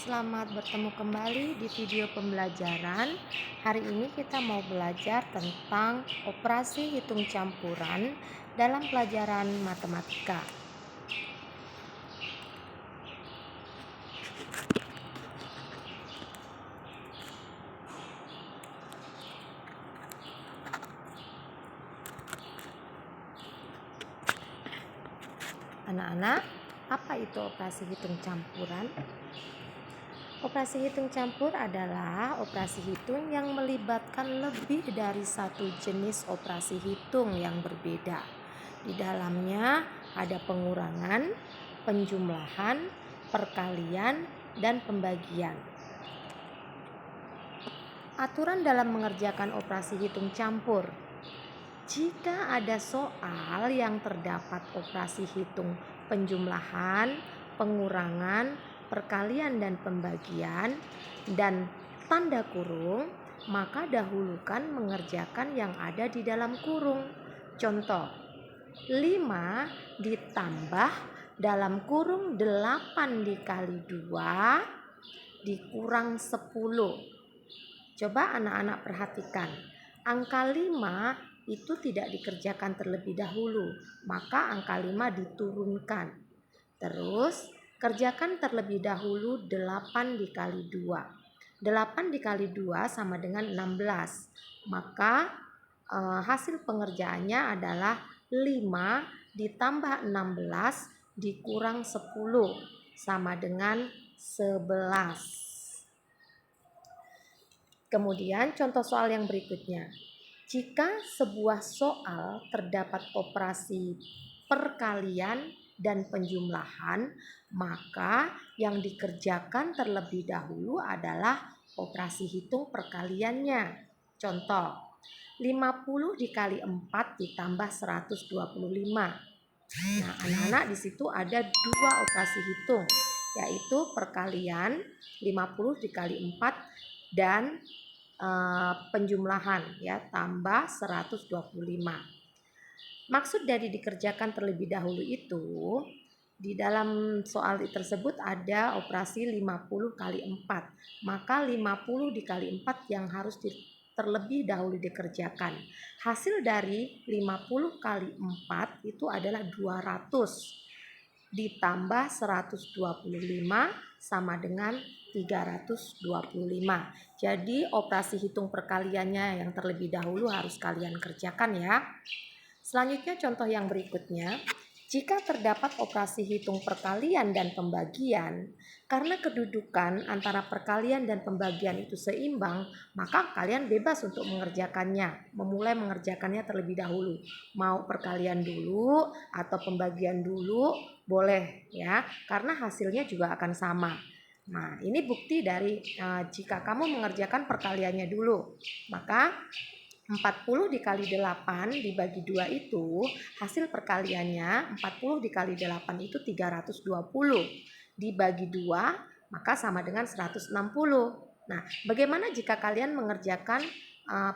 selamat bertemu kembali di video pembelajaran. Hari ini kita mau belajar tentang operasi hitung campuran dalam pelajaran matematika. Anak-anak, apa itu operasi hitung campuran? Operasi hitung campur adalah operasi hitung yang melibatkan lebih dari satu jenis operasi hitung yang berbeda. Di dalamnya ada pengurangan, penjumlahan, perkalian, dan pembagian. Aturan dalam mengerjakan operasi hitung campur. Jika ada soal yang terdapat operasi hitung penjumlahan, pengurangan, perkalian dan pembagian, dan tanda kurung, maka dahulukan mengerjakan yang ada di dalam kurung. Contoh, 5 ditambah dalam kurung 8 dikali 2 dikurang 10. Coba anak-anak perhatikan, angka 5 itu tidak dikerjakan terlebih dahulu, maka angka 5 diturunkan. Terus kerjakan terlebih dahulu 8 dikali 2. 8 dikali 2 sama dengan 16. Maka hasil pengerjaannya adalah 5 ditambah 16 dikurang 10 sama dengan 11. Kemudian contoh soal yang berikutnya. Jika sebuah soal terdapat operasi perkalian dan penjumlahan, maka yang dikerjakan terlebih dahulu adalah operasi hitung perkaliannya. Contoh, 50 dikali 4 ditambah 125. Nah, anak-anak di situ ada dua operasi hitung, yaitu perkalian 50 dikali 4 dan penjumlahan ya tambah 125. Maksud dari dikerjakan terlebih dahulu itu, di dalam soal tersebut ada operasi 50 kali 4. Maka 50 dikali 4 yang harus terlebih dahulu dikerjakan. Hasil dari 50 kali 4 itu adalah 200 ditambah 125 sama dengan 325. Jadi operasi hitung perkaliannya yang terlebih dahulu harus kalian kerjakan ya. Selanjutnya contoh yang berikutnya. Jika terdapat operasi hitung perkalian dan pembagian, karena kedudukan antara perkalian dan pembagian itu seimbang, maka kalian bebas untuk mengerjakannya, memulai mengerjakannya terlebih dahulu. Mau perkalian dulu atau pembagian dulu, boleh ya, karena hasilnya juga akan sama. Nah, ini bukti dari jika kamu mengerjakan perkaliannya dulu, maka 40 dikali 8 dibagi 2 itu hasil perkaliannya 40 dikali 8 itu 320 dibagi 2 maka sama dengan 160. Nah, bagaimana jika kalian mengerjakan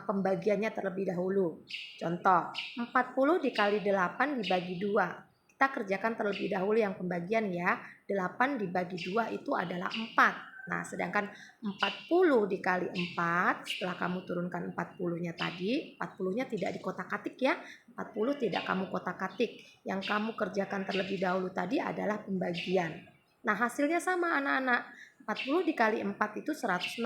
pembagiannya terlebih dahulu? Contoh, 40 dikali 8 dibagi 2. Kita kerjakan terlebih dahulu yang pembagian ya. 8 dibagi 2 itu adalah 4. Nah, sedangkan 40 dikali 4, setelah kamu turunkan 40-nya tadi, 40-nya tidak dikotak-katik ya. 40 tidak kamu kotak-katik. Yang kamu kerjakan terlebih dahulu tadi adalah pembagian. Nah, hasilnya sama anak-anak. 40 dikali 4 itu 160.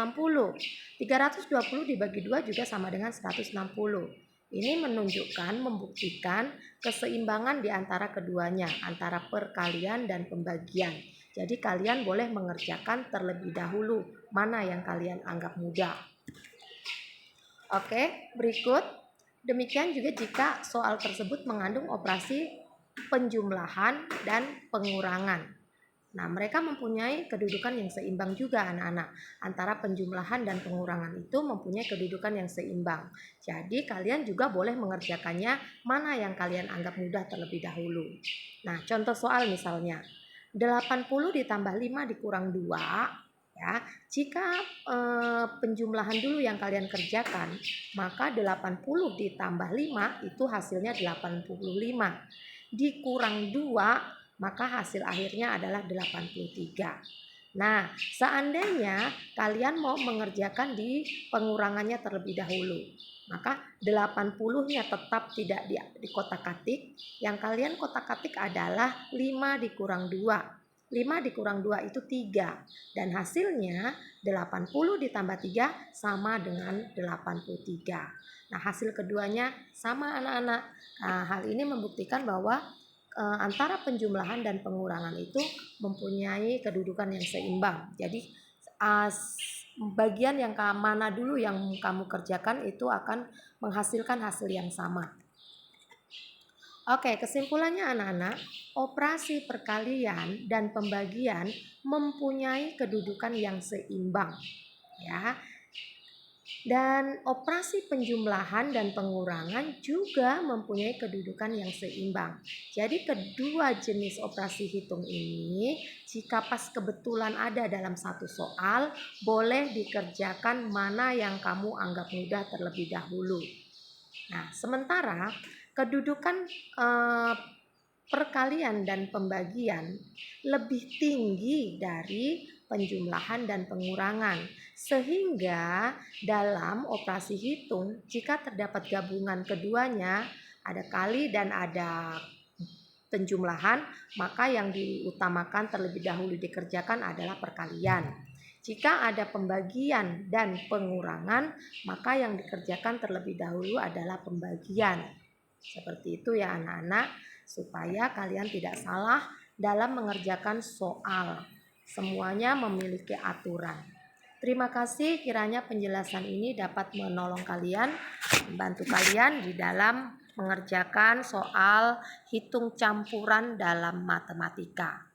320 dibagi 2 juga sama dengan 160. Ini menunjukkan, membuktikan keseimbangan di antara keduanya, antara perkalian dan pembagian. Jadi kalian boleh mengerjakan terlebih dahulu mana yang kalian anggap mudah. Oke, berikut. Demikian juga jika soal tersebut mengandung operasi penjumlahan dan pengurangan. Nah, mereka mempunyai kedudukan yang seimbang juga anak-anak. Antara penjumlahan dan pengurangan itu mempunyai kedudukan yang seimbang. Jadi kalian juga boleh mengerjakannya mana yang kalian anggap mudah terlebih dahulu. Nah, contoh soal misalnya 80 ditambah 5 dikurang 2 ya. Jika penjumlahan dulu yang kalian kerjakan, maka 80 ditambah 5 itu hasilnya 85. Dikurang 2 maka hasil akhirnya adalah 83. Nah, seandainya kalian mau mengerjakan di pengurangannya terlebih dahulu, maka 80-nya tetap tidak di kotak-katik. Yang kalian kotak-katik adalah 5 dikurang 2. 5 dikurang 2 itu 3. Dan hasilnya 80 ditambah 3 sama dengan 83. Nah, hasil keduanya sama anak-anak. Nah, hal ini membuktikan bahwa antara penjumlahan dan pengurangan itu mempunyai kedudukan yang seimbang. Jadi bagian yang mana dulu yang kamu kerjakan itu akan menghasilkan hasil yang sama. Oke, kesimpulannya anak-anak, operasi perkalian dan pembagian mempunyai kedudukan yang seimbang, ya. Dan operasi penjumlahan dan pengurangan juga mempunyai kedudukan yang seimbang. Jadi kedua jenis operasi hitung ini jika pas kebetulan ada dalam satu soal, boleh dikerjakan mana yang kamu anggap mudah terlebih dahulu. Nah, sementara kedudukan perkalian dan pembagian lebih tinggi dari penjumlahan dan pengurangan, sehingga dalam operasi hitung jika terdapat gabungan keduanya, ada kali dan ada penjumlahan, maka yang diutamakan terlebih dahulu dikerjakan adalah perkalian. Jika ada pembagian dan pengurangan, maka yang dikerjakan terlebih dahulu adalah pembagian. Seperti itu ya anak-anak, supaya kalian tidak salah dalam mengerjakan soal. Semuanya memiliki aturan. Terima kasih, kiranya penjelasan ini dapat menolong kalian, membantu kalian di dalam mengerjakan soal hitung campuran dalam matematika.